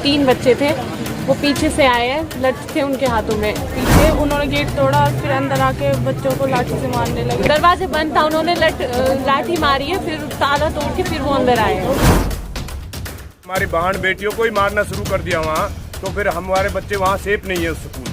3 बच्चे थे, वो पीछे से आए हैं, लठ थे उनके हाथों में। पीछे उन्होंने गेट तोड़ा और फिर अंदर आके बच्चों को लाठी से मारने लगे। दरवाजे बंद था, उन्होंने लाठी मारी है, फिर ताला तोड़ के फिर वो अंदर आए। हमारी बहन बेटियों को ही मारना शुरू कर दिया वहाँ, तो फिर हमारे बच्चे वहाँ सेफ नहीं है उस स्कूल में।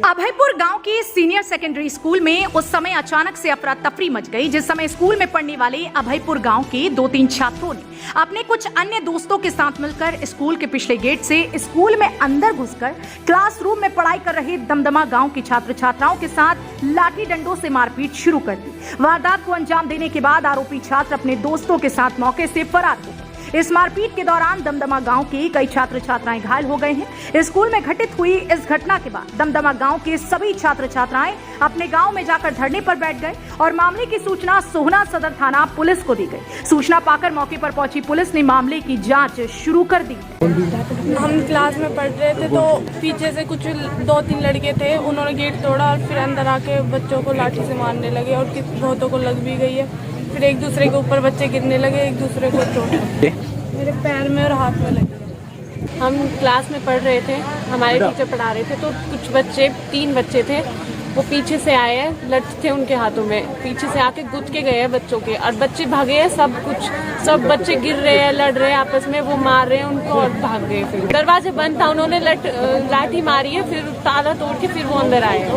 अभयपुर गांव के सीनियर सेकेंडरी स्कूल में उस समय अचानक से अफरा तफरी मच गई, जिस समय स्कूल में पढ़ने वाले अभयपुर गांव के 2-3 छात्रों ने अपने कुछ अन्य दोस्तों के साथ मिलकर स्कूल के पिछले गेट से स्कूल में अंदर घुसकर क्लासरूम में पढ़ाई कर रहे दमदमा गांव के छात्र छात्राओं के साथ लाठी डंडों से मारपीट शुरू कर दी। वारदात को अंजाम देने के बाद आरोपी छात्र अपने दोस्तों के साथ मौके से फरार हो गए। इस मारपीट के दौरान दमदमा गांव के कई छात्र छात्राएं घायल हो गए हैं। स्कूल में घटित हुई इस घटना के बाद दमदमा गांव के सभी छात्र छात्राएं अपने गांव में जाकर धरने पर बैठ गए और मामले की सूचना सोहना सदर थाना पुलिस को दी गई। सूचना पाकर मौके पर पहुंची पुलिस ने मामले की जांच शुरू कर दी। हम क्लास में पढ़ रहे थे तो पीछे से कुछ 2-3 लड़के थे, उन्होंने गेट तोड़ा और फिर अंदर आके बच्चों को लाठी से मारने लगे और बहुतों को लग भी गई है। फिर एक दूसरे के ऊपर बच्चे गिरने लगे, एक दूसरे को चोट मेरे पैर में और हाथ में लगी। हम क्लास में पढ़ रहे थे, हमारे टीचर पढ़ा रहे थे, तो कुछ बच्चे 3 बच्चे थे, वो पीछे से आए हैं, लठ थे उनके हाथों में, पीछे से आके गुद के गए हैं बच्चों के और बच्चे भागे हैं। सब बच्चे गिर रहे हैं, लड़ रहे हैं आपस में, वो मार रहे हैं उनको और भाग गए। फिर दरवाजे बंद था, उन्होंने लाठी मारी है, फिर ताला तोड़ के फिर वो अंदर आए।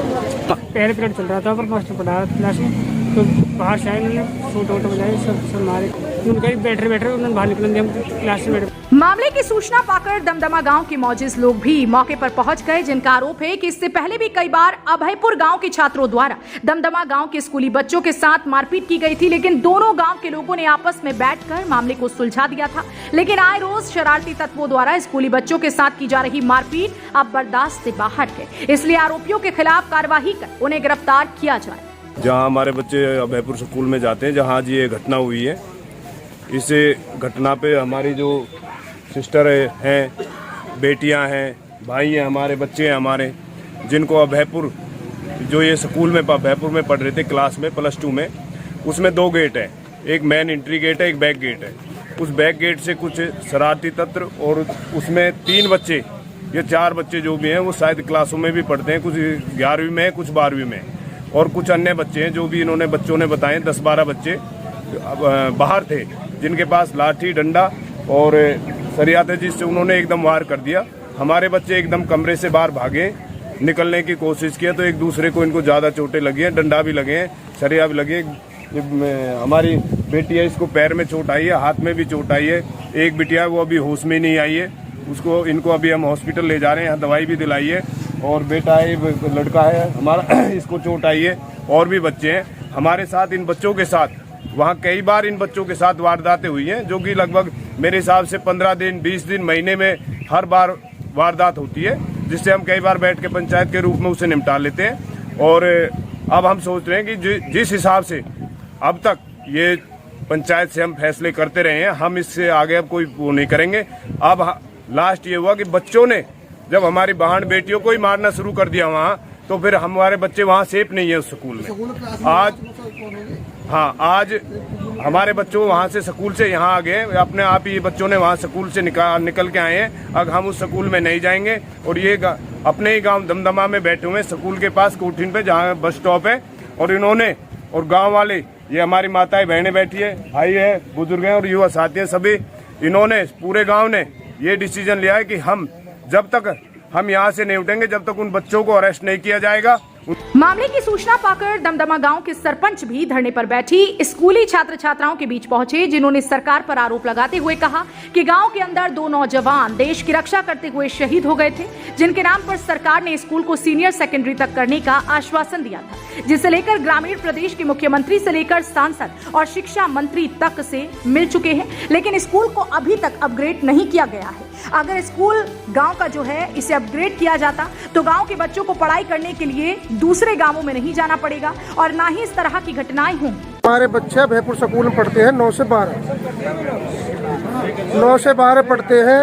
पहले पीरियड चल रहा था पर मास्टर पढ़ा रहा था क्लास में, तो बाहर से आए, उन्होंने सूट वोट बजाए, सब मारे, उनका बैठ रहे उन्होंने बाहर निकल दिया, हम क्लास में बैठे। मामले की सूचना पाकर दमदमा गांव के मौजूद लोग भी मौके पर पहुंच गए, जिनका आरोप है कि इससे पहले भी कई बार अभयपुर गांव के छात्रों द्वारा दमदमा गांव के स्कूली बच्चों के साथ मारपीट की गई थी, लेकिन दोनों गांव के लोगों ने आपस में बैठकर मामले को सुलझा दिया था। लेकिन आए रोज शरारती तत्वों द्वारा स्कूली बच्चों के साथ की जा रही मारपीट अब बर्दाश्त से बाहर है, इसलिए आरोपियों के खिलाफ कार्रवाई कर उन्हें गिरफ्तार किया जाए। जहाँ हमारे बच्चे अभयपुर स्कूल में जाते हैं, जहाँ आज ये घटना हुई है, इस घटना पे हमारी जो सिस्टर हैं, बेटियां हैं, भाई हैं, हमारे बच्चे हैं हमारे, जिनको अभयपुर जो ये स्कूल में अभयपुर में पढ़ रहे थे क्लास में +2 में, उसमें 2 गेट हैं, एक मेन एंट्री गेट है, एक बैक गेट है। उस बैक गेट से कुछ शरारती तत्व और उसमें 3 बच्चे, ये 4 बच्चे जो भी हैं वो शायद क्लासों में भी पढ़ते हैं, कुछ 11वीं में, कुछ 12वीं में, और कुछ अन्य बच्चे हैं जो भी इन्होंने बच्चों ने बताए 10-12 बच्चे बाहर थे, जिनके पास लाठी डंडा और सरिया थे, जिससे उन्होंने एकदम वार कर दिया। हमारे बच्चे एकदम कमरे से बाहर भागे, निकलने की कोशिश किया, तो एक दूसरे को इनको ज़्यादा चोटें लगी हैं, डंडा भी लगे हैं, सरिया भी लगे। हमारी बेटी है, इसको पैर में चोट आई है, हाथ में भी चोट आई है। एक बिटिया वो अभी होश में नहीं आई है, इनको अभी हम हॉस्पिटल ले जा रहे हैं, यहाँ दवाई भी दिलाई है। और बेटा है, लड़का है हमारा, इसको चोट आई है। और भी बच्चे हैं हमारे साथ, इन बच्चों के साथ वहाँ कई बार इन बच्चों के साथ वारदातें हुई हैं, जो कि लगभग मेरे हिसाब से 15 दिन, 20 दिन, महीने में हर बार वारदात होती है, जिससे हम कई बार बैठ के पंचायत के रूप में उसे निपटा लेते हैं। और अब हम सोच रहे हैं कि जिस हिसाब से अब तक ये पंचायत से हम फैसले करते रहे हैं, हम इससे आगे अब कोई वो नहीं करेंगे। अब लास्ट ये हुआ कि बच्चों ने जब हमारी बहन बेटियों को ही मारना शुरू कर दिया वहाँ, तो फिर हमारे बच्चे वहाँ सेफ नहीं है उस स्कूल में। आज हमारे बच्चों वहाँ से स्कूल से यहाँ आ गए, अपने आप ही बच्चों ने वहाँ स्कूल से निकल के आए हैं। अब हम उस स्कूल में नहीं जाएंगे और ये अपने ही गांव दमदमा में बैठे हुए स्कूल के पास कोठीन पे, जहाँ बस स्टॉप है। और इन्होंने और गांव वाले, ये हमारी माताएं बहनें बैठी है, भाई है, बुजुर्ग हैं और युवा साथी हैं, सभी इन्होंने, पूरे गाँव ने ये डिसीजन लिया है कि हम जब तक हम यहाँ से नहीं उठेंगे जब तक उन बच्चों को अरेस्ट नहीं किया जाएगा। मामले की सूचना पाकर दमदमा गांव के सरपंच भी धरने पर बैठी स्कूली छात्र छात्राओं के बीच पहुंचे, जिन्होंने सरकार पर आरोप लगाते हुए कहा कि गांव के अंदर 2 नौजवान देश की रक्षा करते हुए शहीद हो गए थे, जिनके नाम पर सरकार ने स्कूल को सीनियर सेकेंडरी तक करने का आश्वासन दिया था, जिसे लेकर ग्रामीण प्रदेश के मुख्यमंत्री से लेकर सांसद और शिक्षा मंत्री तक से मिल चुके हैं, लेकिन स्कूल को अभी तक अपग्रेड नहीं किया गया है। अगर स्कूल गांव का जो है इसे अपग्रेड किया जाता तो गांव के बच्चों को पढ़ाई करने के लिए दूसरे गांवों में नहीं जाना पड़ेगा और ना ही इस तरह की घटनाएं होंगी। हमारे बच्चे अभयपुर स्कूल में पढ़ते हैं, 9 से 12 पढ़ते हैं,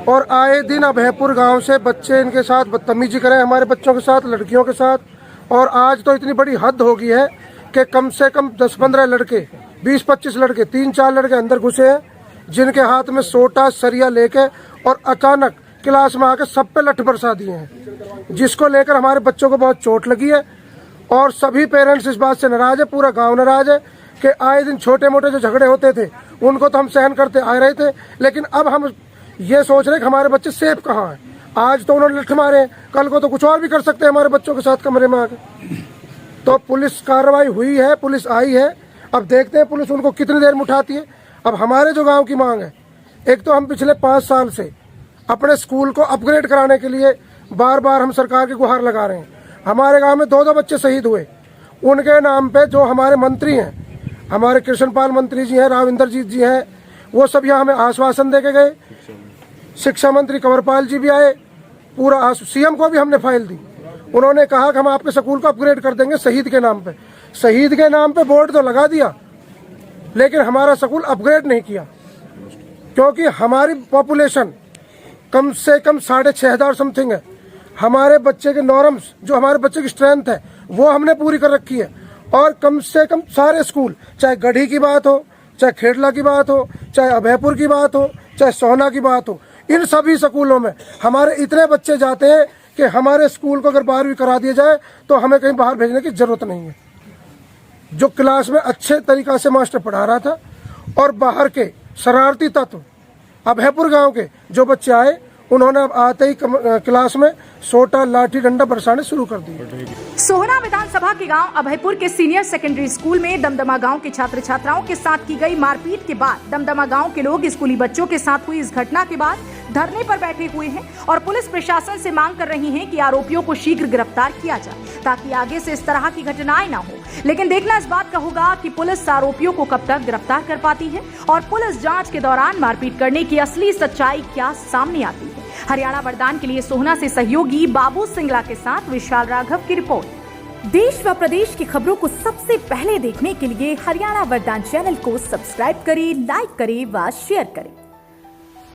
और आए दिन अभयपुर गांव से बच्चे इनके साथ बदतमीजी करें, हमारे बच्चों के साथ, लड़कियों के साथ। और आज तो इतनी बड़ी हद हो गई है कि कम से कम 10-15 लड़के, 20-25 लड़के, 3-4 लड़के अंदर घुसे हैं, जिनके हाथ में सोटा सरिया लेके और अचानक क्लास में आकर सब पे लठ बरसा दिए हैं, जिसको लेकर हमारे बच्चों को बहुत चोट लगी है। और सभी पेरेंट्स इस बात से नाराज है, पूरा गांव नाराज है कि आए दिन छोटे मोटे जो झगड़े होते थे उनको तो हम सहन करते आ रहे थे, लेकिन अब हम ये सोच रहे हैं कि हमारे बच्चे सेफ कहाँ हैं। आज तो उन्होंने लठ मारे, कल को तो कुछ और भी कर सकते हैं हमारे बच्चों के साथ कमरे में आकर। तो पुलिस कार्रवाई हुई है, पुलिस आई है, अब देखते हैं पुलिस उनको कितनी देर में उठाती है। अब हमारे जो गांव की मांग है, एक तो हम पिछले 5 साल से अपने स्कूल को अपग्रेड कराने के लिए बार बार हम सरकार की गुहार लगा रहे हैं। हमारे गांव में 2-2 बच्चे शहीद हुए, उनके नाम पे जो हमारे मंत्री हैं, हमारे कृष्णपाल मंत्री जी हैं, राव इंद्रजीत जी हैं, वो सब यहाँ हमें आश्वासन दे के गए। शिक्षा मंत्री कंवरपाल जी भी आए, पूरा सीएम को भी हमने फाइल दी। उन्होंने कहा कि हम आपके स्कूल को अपग्रेड कर देंगे शहीद के नाम पे। शहीद के नाम पे बोर्ड तो लगा दिया, लेकिन हमारा स्कूल अपग्रेड नहीं किया, क्योंकि हमारी पॉपुलेशन कम से कम 6,500 समथिंग है। हमारे बच्चे के नॉर्म्स, जो हमारे बच्चे की स्ट्रेंथ है, वो हमने पूरी कर रखी है। और कम से कम सारे स्कूल, चाहे गढ़ी की बात हो, चाहे खेड़ला की बात हो, चाहे अभयपुर की बात हो, चाहे सोहना की बात हो, इन सभी स्कूलों में हमारे इतने बच्चे जाते हैं कि हमारे स्कूल को अगर 12वीं करा दिया जाए तो हमें कहीं बाहर भेजने की जरूरत नहीं है। जो क्लास में अच्छे तरीका से मास्टर पढ़ा रहा था और बाहर के शरारती तत्व अभयपुर गांव के जो बच्चे आए, उन्होंने अब आते ही क्लास में सोटा लाठी डंडा बरसाने शुरू कर दिए। सोहना विधानसभा के गांव अभयपुर के सीनियर सेकेंडरी स्कूल में दमदमा गांव के छात्र छात्राओं के साथ की गई मारपीट के बाद दमदमा गांव के लोग स्कूली बच्चों के साथ हुई इस घटना के बाद धरने पर बैठे हुए हैं और पुलिस प्रशासन से मांग कर रही है कि आरोपियों को शीघ्र गिरफ्तार किया जाए, ताकि आगे से इस तरह की घटनाएं न हो। लेकिन देखना इस बात का होगा कि पुलिस आरोपियों को कब तक गिरफ्तार कर पाती है और पुलिस जांच के दौरान मारपीट करने की असली सच्चाई क्या सामने आती है। हरियाणा वरदान के लिए सोहना से सहयोगी बाबू सिंगला के साथ विशाल राघव की रिपोर्ट। देश व प्रदेश की खबरों को सबसे पहले देखने के लिए हरियाणा वरदान चैनल को सब्सक्राइब करें, लाइक करें व शेयर करें।